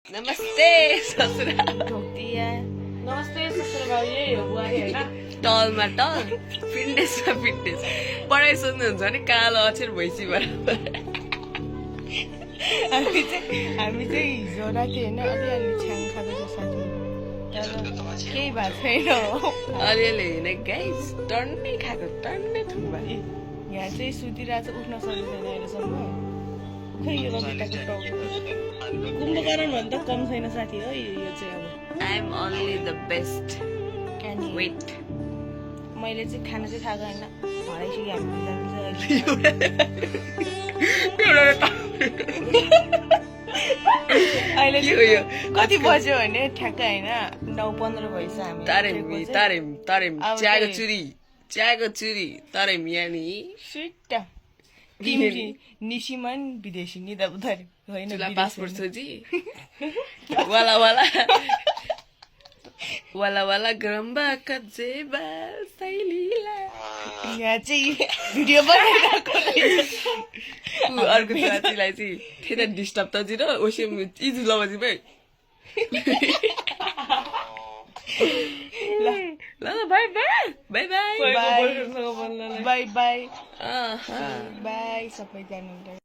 नमस्ते ससुरा ढोक्टिया नमस्ते ससुराबाउ यही हो बुहारी होइन टलमा टल फिटनेसमा फिटनेस पढाइ सोध्नुहुन्छ भने कालो अक्षर भैँसी बराबर हामी चाहिँ हिजो राति होइन अलिअलि छ्याङ खाँदै थियो साथी तर केही भएको छैन अलिअलि होइन गाइस टन्नै खाएको टन्नै थुक्पा यहाँ चाहिँ सुतिरहेको छ उठ्न सकिँदैन अहिलेसम्म खै यो रमिताको प्रब्लम कुम्भकर्ण भन्दा कम छैन साथी हो यो चाहिँ अब I am only the best candidate मैले चाहिँ खाना चाहिँ थाहा होइन हराइसक्यो हामी अहिले चाहिँ कति बज्यो भने ठ्याक्कै होइन 9:15 भइस हामी तारेम चियाको चुरी तारेम यानी सुट्टा तिमी निशिमन विदेशी निदा उधारी होइन पासपोर्ट सोची वाला गरम्बा कजेबा सैलीला यहाँ चाहिँ भिडियो बनाइरहेको अर्को साथीलाई चाहिँ थिएन डिस्टर्ब त जिरो ओसे इजु लबजी भाइ ल बाई बाई बाई बाई सबैजना